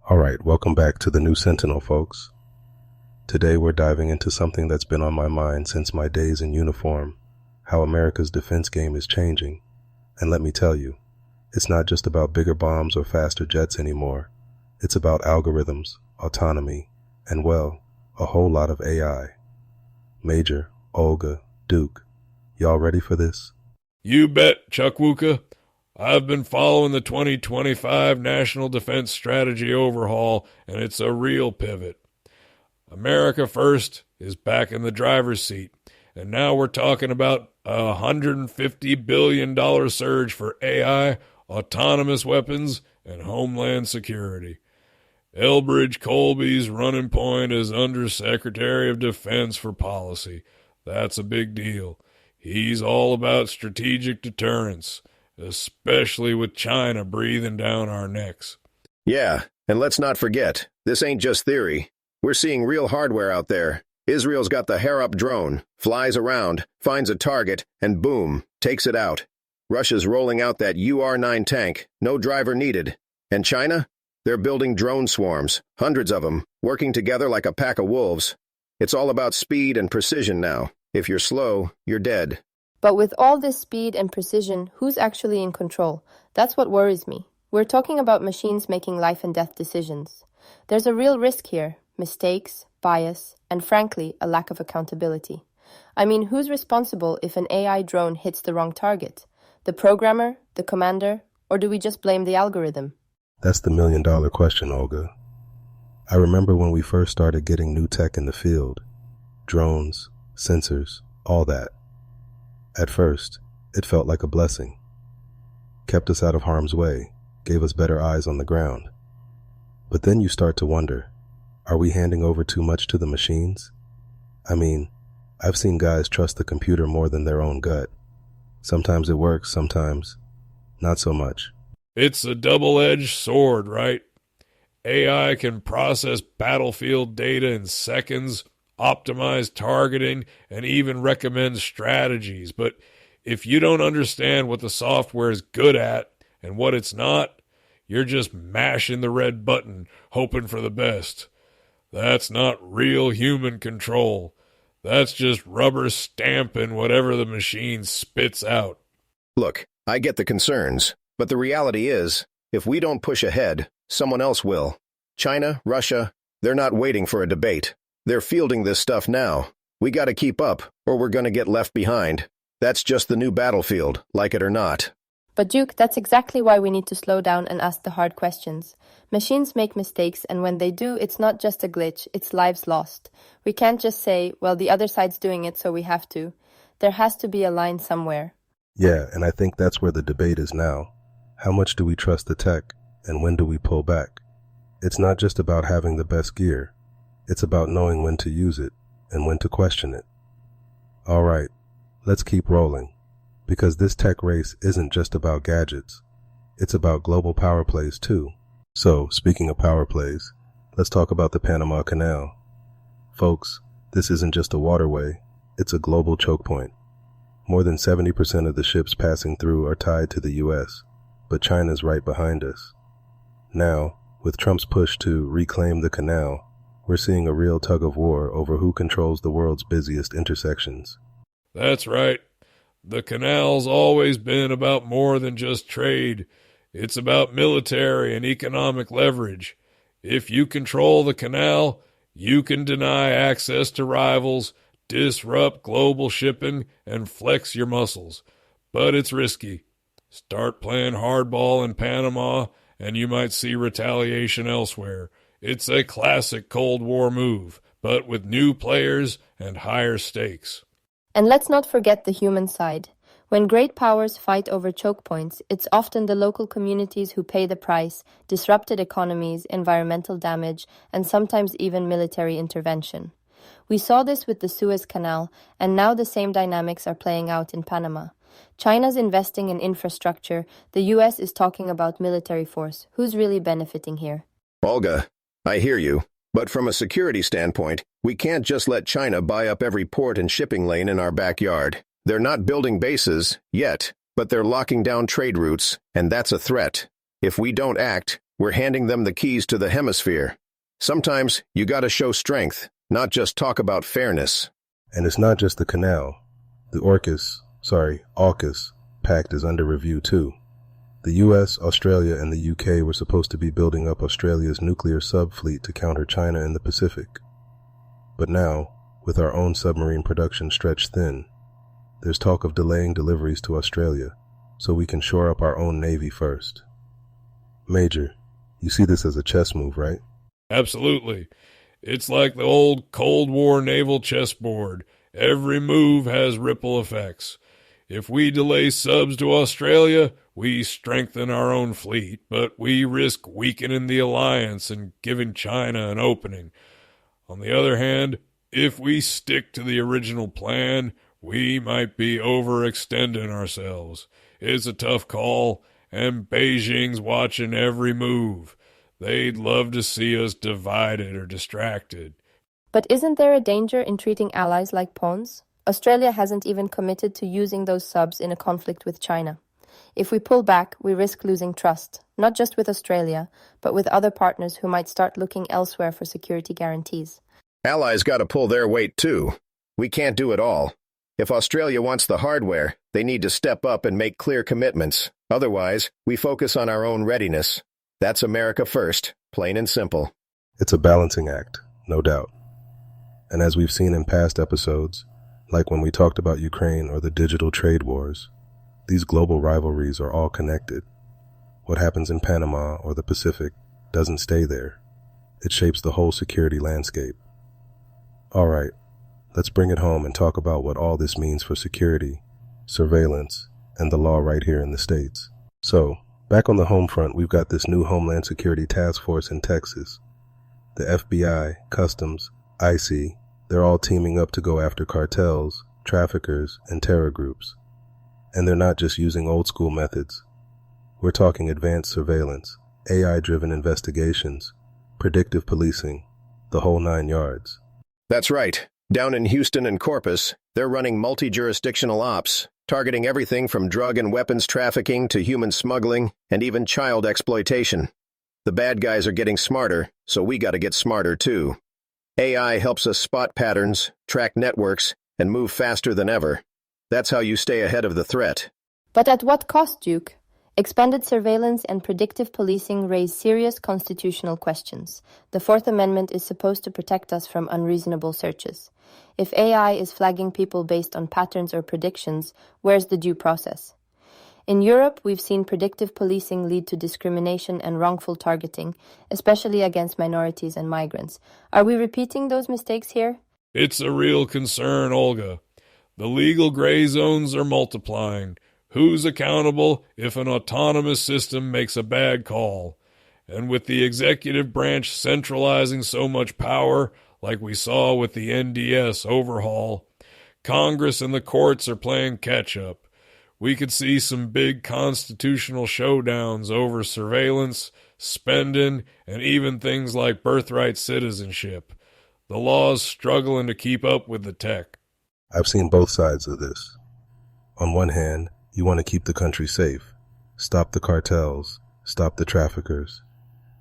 Alright, welcome back to the New Sentinel, folks. Today we're diving into something that's been on my mind since my days in uniform, how America's defense game is changing. And let me tell you, it's not just about bigger bombs or faster jets anymore. It's about algorithms, autonomy, and well, a whole lot of AI. Major, Olga, Duke, y'all ready for this? You bet, Chuckwooka. I've been following the 2025 National Defense Strategy overhaul, and it's a real pivot. America First is back in the driver's seat, and now we're talking about a $150 billion surge for AI, autonomous weapons, and homeland security. Elbridge Colby's running point as Undersecretary of Defense for Policy. That's a big deal. He's all about strategic deterrence, especially with China breathing down our necks. Yeah, and let's not forget, this ain't just theory. We're seeing real hardware out there. Israel's got the hair-up drone, flies around, finds a target, and boom, takes it out. Russia's rolling out that UR-9 tank, no driver needed. And China? They're building drone swarms, hundreds of them, working together like a pack of wolves. It's all about speed and precision now. If you're slow, you're dead. But with all this speed and precision, who's actually in control? That's what worries me. We're talking about machines making life and death decisions. There's a real risk here: mistakes, bias, and frankly, a lack of accountability. I mean, who's responsible if an AI drone hits the wrong target? The programmer, the commander, or do we just blame the algorithm? That's the million-dollar question, Olga. I remember when we first started getting new tech in the field. Drones, sensors, all that. At first, it felt like a blessing. Kept us out of harm's way, gave us better eyes on the ground. But then you start to wonder, are we handing over too much to the machines? I mean, I've seen guys trust the computer more than their own gut. Sometimes it works, sometimes not so much. It's a double-edged sword, right? AI can process battlefield data in seconds, optimize targeting, and even recommend strategies. But if you don't understand what the software is good at and what it's not, you're just mashing the red button, hoping for the best. That's not real human control. That's just rubber stamping whatever the machine spits out. Look, I get the concerns, but the reality is, if we don't push ahead, someone else will. China, Russia, they're not waiting for a debate. They're fielding this stuff now. We gotta keep up, or we're gonna get left behind. That's just the new battlefield, like it or not. But Duke, that's exactly why we need to slow down and ask the hard questions. Machines make mistakes, and when they do, it's not just a glitch, it's lives lost. We can't just say, well, the other side's doing it, so we have to. There has to be a line somewhere. Yeah, and I think that's where the debate is now. How much do we trust the tech, and when do we pull back? It's not just about having the best gear. It's about knowing when to use it and when to question it. All right, let's keep rolling, because this tech race isn't just about gadgets. It's about global power plays too. So, speaking of power plays, let's talk about the Panama Canal. Folks, this isn't just a waterway, it's a global choke point. More than 70% of the ships passing through are tied to the US, but China's right behind us. Now, with Trump's push to reclaim the canal, we're seeing a real tug-of-war over who controls the world's busiest intersections. That's right. The canal's always been about more than just trade. It's about military and economic leverage. If you control the canal, you can deny access to rivals, disrupt global shipping, and flex your muscles. But it's risky. Start playing hardball in Panama, and you might see retaliation elsewhere. It's a classic Cold War move, but with new players and higher stakes. And let's not forget the human side. When great powers fight over choke points, it's often the local communities who pay the price: disrupted economies, environmental damage, and sometimes even military intervention. We saw this with the Suez Canal, and now the same dynamics are playing out in Panama. China's investing in infrastructure, the US is talking about military force. Who's really benefiting here? Olga, I hear you, but from a security standpoint, we can't just let China buy up every port and shipping lane in our backyard. They're not building bases, yet, but they're locking down trade routes, and that's a threat. If we don't act, We're handing them the keys to the hemisphere. Sometimes you gotta show strength, not just talk about fairness. And it's not just the canal. The AUKUS pact is under review too. The US, Australia, and the UK were supposed to be building up Australia's nuclear sub-fleet to counter China in the Pacific. But now, with our own submarine production stretched thin, there's talk of delaying deliveries to Australia so we can shore up our own navy first. Major, you see this as a chess move, right? Absolutely. It's like the old Cold War naval chessboard. Every move has ripple effects. If we delay subs to Australia, we strengthen our own fleet, but we risk weakening the alliance and giving China an opening. On the other hand, if we stick to the original plan, we might be overextending ourselves. It's a tough call, and Beijing's watching every move. They'd love to see us divided or distracted. But isn't there a danger in treating allies like pawns? Australia hasn't even committed to using those subs in a conflict with China. If we pull back, we risk losing trust, not just with Australia, but with other partners who might start looking elsewhere for security guarantees. Allies gotta pull their weight too. We can't do it all. If Australia wants the hardware, they need to step up and make clear commitments. Otherwise, we focus on our own readiness. That's America first, plain and simple. It's a balancing act, no doubt. And as we've seen in past episodes, like when we talked about Ukraine or the digital trade wars, these global rivalries are all connected. What happens in Panama or the Pacific doesn't stay there. It shapes the whole security landscape. All right, let's bring it home and talk about what all this means for security, surveillance, and the law right here in the States. So, back on the home front, we've got this new Homeland Security Task Force in Texas. The FBI, Customs, IC, they're all teaming up to go after cartels, traffickers, and terror groups. And they're not just using old school methods. We're talking advanced surveillance, AI-driven investigations, predictive policing, the whole 9 yards. That's right. Down in Houston and Corpus, they're running multi-jurisdictional ops, targeting everything from drug and weapons trafficking to human smuggling and even child exploitation. The bad guys are getting smarter, so we gotta get smarter too. AI helps us spot patterns, track networks, and move faster than ever. That's how you stay ahead of the threat. But at what cost, Duke? Expanded surveillance and predictive policing raise serious constitutional questions. The Fourth Amendment is supposed to protect us from unreasonable searches. If AI is flagging people based on patterns or predictions, where's the due process? In Europe, we've seen predictive policing lead to discrimination and wrongful targeting, especially against minorities and migrants. Are we repeating those mistakes here? It's a real concern, Olga. The legal gray zones are multiplying. Who's accountable if an autonomous system makes a bad call? And with the executive branch centralizing so much power, like we saw with the NDS overhaul, Congress and the courts are playing catch-up. We could see some big constitutional showdowns over surveillance, spending, and even things like birthright citizenship. The law's struggling to keep up with the tech. I've seen both sides of this. On one hand, you want to keep the country safe, stop the cartels, stop the traffickers.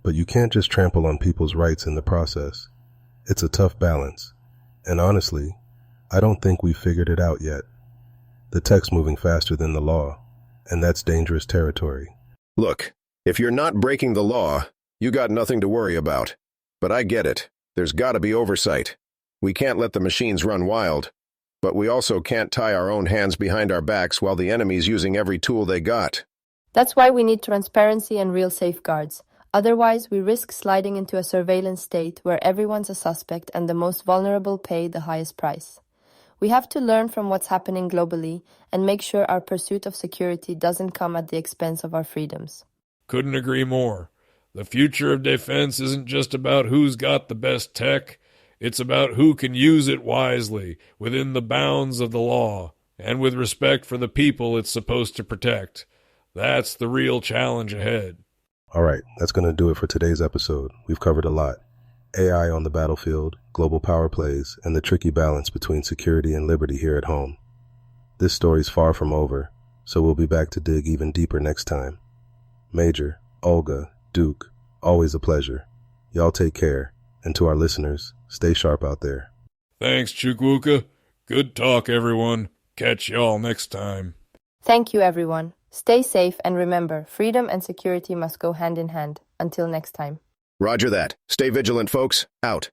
But you can't just trample on people's rights in the process. It's a tough balance. And honestly, I don't think we've figured it out yet. The tech's moving faster than the law, and that's dangerous territory. Look, if you're not breaking the law, you got nothing to worry about. But I get it. There's gotta be oversight. We can't let the machines run wild. But we also can't tie our own hands behind our backs while the enemy's using every tool they got. That's why we need transparency and real safeguards. Otherwise, we risk sliding into a surveillance state where everyone's a suspect and the most vulnerable pay the highest price. We have to learn from what's happening globally and make sure our pursuit of security doesn't come at the expense of our freedoms. Couldn't agree more. The future of defense isn't just about who's got the best tech. It's about who can use it wisely, within the bounds of the law, and with respect for the people it's supposed to protect. That's the real challenge ahead. All right, that's going to do it for today's episode. We've covered a lot. AI on the battlefield, global power plays, and the tricky balance between security and liberty here at home. This story's far from over, so we'll be back to dig even deeper next time. Major, Olga, Duke, Always a pleasure. Y'all take care. And to our listeners, stay sharp out there. Thanks, Chukwuka. Good talk, everyone. Catch y'all next time. Thank you, everyone. Stay safe and remember, freedom and security must go hand in hand. Until next time. Roger that. Stay vigilant, folks. Out.